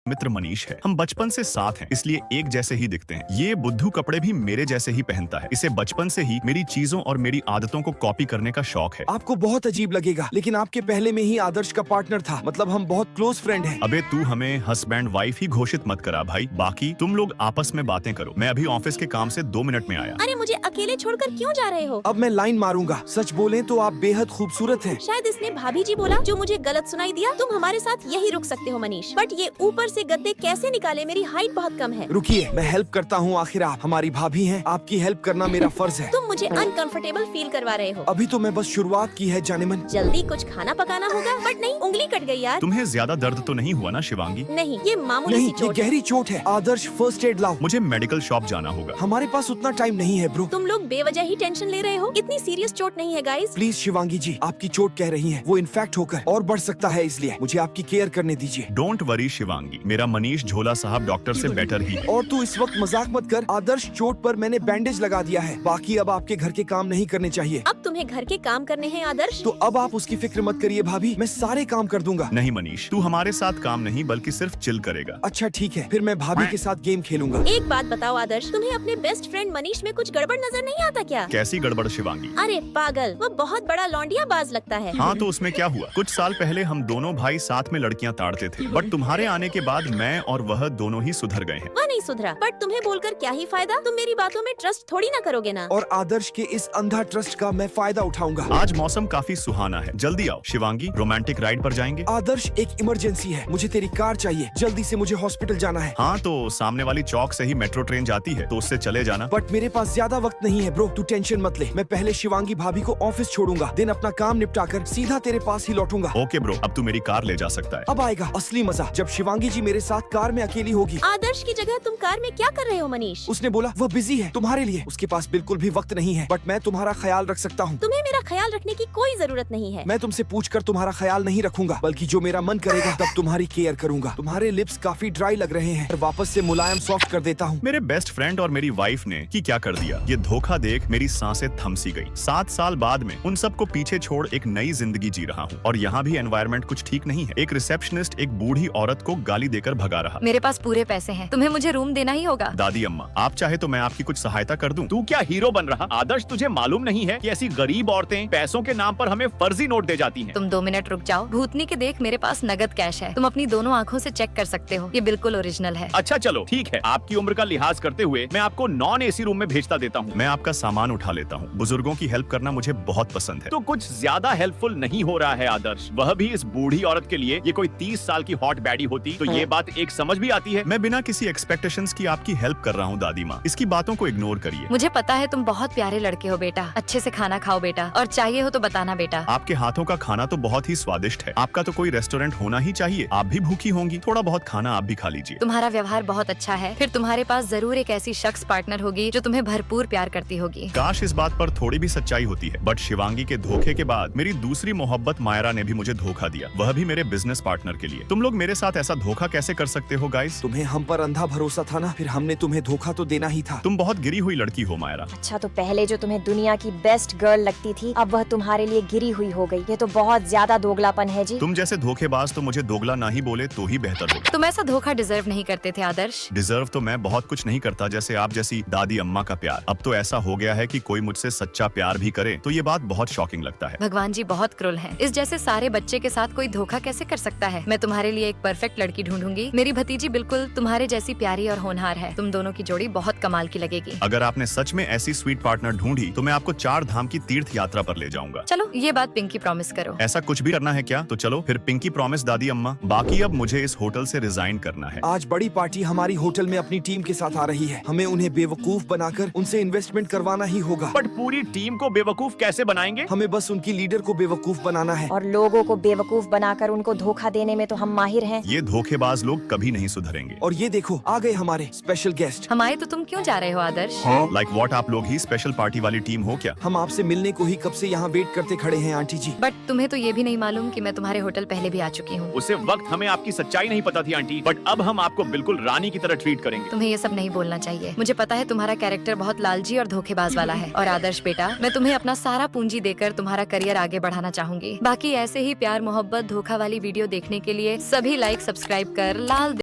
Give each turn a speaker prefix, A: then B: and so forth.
A: मित्र मनीष है। हम बचपन से साथ हैं, इसलिए एक जैसे ही दिखते हैं। ये बुद्धू कपड़े भी मेरे जैसे ही पहनता है। इसे बचपन से ही मेरी चीजों और मेरी आदतों को कॉपी करने का शौक है।
B: आपको बहुत अजीब लगेगा, लेकिन आपके पहले में ही आदर्श का पार्टनर था। मतलब हम बहुत क्लोज फ्रेंड हैं।
A: अबे तू हमें हस्बैंड वाइफ ही घोषित मत करा भाई। बाकी तुम लोग आपस में बातें करो। मैं अभी ऑफिस के काम से 2 मिनट में आया।
C: अरे मुझे अकेले छोड़कर क्यों जा रहे हो?
B: अब मैं लाइन मारूंगा। सच बोलें तो आप बेहद खूबसूरत हैं।
C: शायद इसने भाभी जी बोला जो मुझे गलत सुनाई दिया। तुम हमारे साथ यही रुक सकते हो मनीष, बट ये ऊपर से गद्दे कैसे निकाले? मेरी हाइट बहुत कम है।
B: रुकिए, मैं हेल्प करता हूँ। आखिर आप हमारी भाभी हैं, आपकी हेल्प करना मेरा फर्ज है।
C: तुम मुझे अनकंफर्टेबल फील करवा रहे हो।
B: अभी तो मैं बस शुरुआत की है जाने मन।
C: जल्दी कुछ खाना पकाना होगा। बट नहीं, उंगली कट गई यार।
A: तुम्हें ज्यादा दर्द तो नहीं हुआ ना शिवांगी?
C: नहीं, ये मामूली
B: नहीं,
C: सी
B: ये
C: चोट है।
B: गहरी चोट है। आदर्श फर्स्ट एड लाओ।
A: मुझे मेडिकल शॉप जाना होगा।
B: हमारे पास उतना टाइम नहीं है ब्रो।
C: तुम लोग बेवजह ही टेंशन ले रहे हो। इतनी सीरियस चोट नहीं है गाइस।
B: प्लीज शिवांगी जी, आपकी चोट कह रही है, वो इन्फेक्ट होकर और बढ़ सकता है, इसलिए मुझे आपकी केयर करने दीजिए।
A: डोंट वरी शिवांगी, मेरा मनीष झोला साहब डॉक्टर से बेटर ही है।
B: और तू इस वक्त मजाक मत कर। आदर्श चोट पर मैंने बैंडेज लगा दिया है। बाकी अब आपके घर के काम नहीं करने चाहिए।
C: अब तुम्हें घर के काम करने हैं आदर्श।
B: तो अब आप उसकी फिक्र मत करिए भाभी, मैं सारे काम कर दूंगा।
A: नहीं मनीष, तू हमारे साथ काम नहीं बल्कि सिर्फ चिल करेगा।
B: अच्छा ठीक है, फिर मैं भाभी के साथ गेम खेलूंगा।
C: एक बात बताओ आदर्श, तुम्हें अपने बेस्ट फ्रेंड मनीष में कुछ गड़बड़ नजर नहीं आता क्या?
A: कैसी गड़बड़ शिवांगी?
C: अरे पागल, वो बहुत बड़ा लौंडिया बाज लगता है।
A: हाँ तो उसमें क्या हुआ? कुछ साल पहले हम दोनों भाई साथ में लड़कियां ताड़ते थे, बट तुम्हारे आने के बाद मैं और वह दोनों ही सुधर गए हैं।
C: वह नहीं सुधरा, बट तुम्हें बोलकर क्या ही फायदा? तुम मेरी बातों में ट्रस्ट थोड़ी ना करोगे ना।
B: और आदर्श के इस अंधा ट्रस्ट का मैं फायदा उठाऊंगा।
A: आज मौसम काफी सुहाना है, जल्दी आओ शिवांगी, रोमांटिक राइड पर जाएंगे।
B: आदर्श, एक इमरजेंसी है, मुझे तेरी कार चाहिए। जल्दी से मुझे हॉस्पिटल जाना है।
A: हाँ तो सामने वाली चौक से ही मेट्रो ट्रेन जाती है, तो उससे चले जाना।
B: बट मेरे पास ज्यादा वक्त नहीं है ब्रो, तू टेंशन मत ले। मैं पहले शिवांगी भाभी को ऑफिस छोड़ूंगा, दिन अपना काम निपटाकर सीधा तेरे पास ही लौटूंगा।
A: ओके ब्रो, अब तू मेरी कार ले जा सकता है।
B: अब आएगा असली मजा, जब शिवांगी जी मेरे साथ कार में अकेली होगी।
C: आदर्श की जगह तुम कार में क्या कर रहे हो मनीष?
B: उसने बोला वह बिजी है तुम्हारे लिए, उसके पास बिल्कुल भी वक्त नहीं है, बट मैं तुम्हारा ख्याल रख सकता हूँ।
C: तुम्हें मेरा ख्याल रखने की कोई जरूरत नहीं है।
B: मैं तुमसे पूछकर तुम्हारा ख्याल नहीं रखूंगा, बल्कि जो मेरा मन करेगा तब तुम्हारी केयर करूंगा। तुम्हारे लिप्स काफी ड्राई लग रहे हैं, पर वापस से मुलायम सॉफ्ट कर देता हूँ।
A: मेरे बेस्ट फ्रेंड और मेरी वाइफ ने की क्या कर दिया? ये धोखा देख मेरी सांसें थम सी गई। 7 साल बाद में उन सबको पीछे छोड़ एक नई जिंदगी जी रहा हूँ, और यहाँ भी एनवायरनमेंट कुछ ठीक नहीं है। एक रिसेप्शनिस्ट एक बूढ़ी औरत को गाली देकर भगा रहा।
D: मेरे पास पूरे पैसे हैं, तुम्हें मुझे रूम देना ही होगा।
A: दादी अम्मा, आप चाहे तो मैं आपकी कुछ सहायता कर दूं।
E: तू क्या हीरो बन रहा? आदर्श, तुझे मालूम नहीं है कि ऐसी गरीब औरतें पैसों के नाम पर हमें फर्जी नोट दे जाती हैं।
D: तुम 2 मिनट रुक जाओ। भूतनी के देख, मेरे पास नगद कैश है, तुम अपनी दोनों आँखों से चेक कर सकते हो। ये बिल्कुल ओरिजिनल है।
E: अच्छा चलो ठीक है, आपकी उम्र का लिहाज करते हुए मैं आपको नॉन एसी रूम में भेजता देता हूँ।
A: मैं आपका सामान उठा लेता हूँ। बुजुर्गों की हेल्प करना मुझे बहुत पसंद है।
E: तो कुछ ज्यादा हेल्पफुल नहीं हो रहा है आदर्श, वह भी इस बूढ़ी औरत के लिए। ये कोई 30 साल की हॉट बैडी होती तो ये बात एक समझ भी आती है।
A: मैं बिना किसी एक्सपेक्टेशंस की आपकी हेल्प कर रहा हूँ दादी माँ, इसकी बातों को इग्नोर करिए।
D: मुझे पता है तुम बहुत प्यारे लड़के हो बेटा। अच्छे से खाना खाओ बेटा, और चाहिए हो तो बताना बेटा।
A: आपके हाथों का खाना तो बहुत ही स्वादिष्ट है। आपका तो कोई रेस्टोरेंट होना ही चाहिए। आप भी भूखी होंगी, थोड़ा बहुत खाना आप भी खा लीजिए।
D: तुम्हारा व्यवहार बहुत अच्छा है, फिर तुम्हारे पास जरूर एक ऐसी शख्स पार्टनर होगी जो तुम्हें भरपूर प्यार करती होगी।
A: काश इस बात पर थोड़ी भी सच्चाई होती है, बट शिवांगी के धोखे के बाद मेरी दूसरी मोहब्बत मायरा ने भी मुझे धोखा दिया, वह भी मेरे बिजनेस पार्टनर के लिए। तुम लोग मेरे साथ ऐसा धोखा कैसे कर सकते हो गाइस?
B: तुम्हें हम पर अंधा भरोसा था ना, फिर हमने तुम्हें धोखा तो देना ही था।
A: तुम बहुत गिरी हुई लड़की हो मायरा।
F: अच्छा, तो पहले जो तुम्हें दुनिया की बेस्ट गर्ल लगती थी, अब वह तुम्हारे लिए गिरी हुई हो गई। ये तो बहुत ज्यादा दोगलापन है जी।
A: तुम जैसे धोखेबाज तो मुझे दोगला ना ही बोले तो ही बेहतर होगा।
D: तुम ऐसा धोखा डिजर्व नहीं करते थे आदर्श।
A: डिजर्व तो मैं बहुत कुछ नहीं करता, जैसे आप जैसी दादी अम्मा का प्यार। अब तो ऐसा हो गया है कि कोई मुझसे सच्चा प्यार भी करे तो ये बात बहुत शॉकिंग लगता है।
D: भगवान जी बहुत क्रूर हैं। इस जैसे सारे बच्चे के साथ कोई धोखा कैसे कर सकता है? मैं तुम्हारे लिए एक परफेक्ट लड़की ढूंढूंगी। मेरी भतीजी बिल्कुल तुम्हारे जैसी प्यारी और होनहार है। तुम दोनों की जोड़ी बहुत कमाल की लगेगी।
A: अगर आपने सच में ऐसी स्वीट पार्टनर ढूंढी तो मैं आपको 4 धाम की तीर्थ यात्रा पर ले जाऊंगा।
D: चलो ये बात पिंकी प्रॉमिस करो।
A: ऐसा कुछ भी करना है क्या? तो चलो फिर पिंकी प्रॉमिस दादी अम्मा। बाकी अब मुझे इस होटल से रिजाइन करना है।
B: आज बड़ी पार्टी हमारी होटल में अपनी टीम के साथ आ रही है। हमें उन्हें बेवकूफ बनाकर उनसे इन्वेस्टमेंट करवाना ही होगा।
E: बट पूरी टीम को बेवकूफ कैसे बनाएंगे?
B: हमें बस उनकी लीडर को बेवकूफ बनाना है।
F: और लोगों को बेवकूफ बनाकर उनको धोखा देने में तो हम माहिर हैं।
A: ये धोखेबाज लोग कभी नहीं सुधरेंगे।
B: और ये देखो, आ गए हमारे स्पेशल गेस्ट।
D: हम आए तो तुम क्यों जा रहे हो आदर्श?
A: लाइक व्हाट, आप लोग ही स्पेशल पार्टी वाली टीम हो क्या?
B: हम आपसे मिलने को ही कब से यहाँ वेट करते खड़े हैं आंटी जी।
D: बट तुम्हें तो ये भी नहीं मालूम कि मैं तुम्हारे होटल पहले भी आ चुकी हूँ।
E: उसे वक्त हमें आपकी सच्चाई नहीं पता थी आंटी, बट अब हम आपको बिल्कुल रानी की तरह ट्रीट करेंगे।
D: तुम्हें ये सब नहीं बोलना चाहिए। मुझे पता है तुम्हारा कैरेक्टर बहुत लालची और धोखेबाज वाला है। और आदर्श बेटा, मैं तुम्हें अपना सारा पूंजी देकर तुम्हारा करियर आगे बढ़ाना चाहूंगी। बाकी ऐसे ही प्यार मोहब्बत धोखा वाली वीडियो देखने के लिए सभी लाइक सब्सक्राइब कर लाल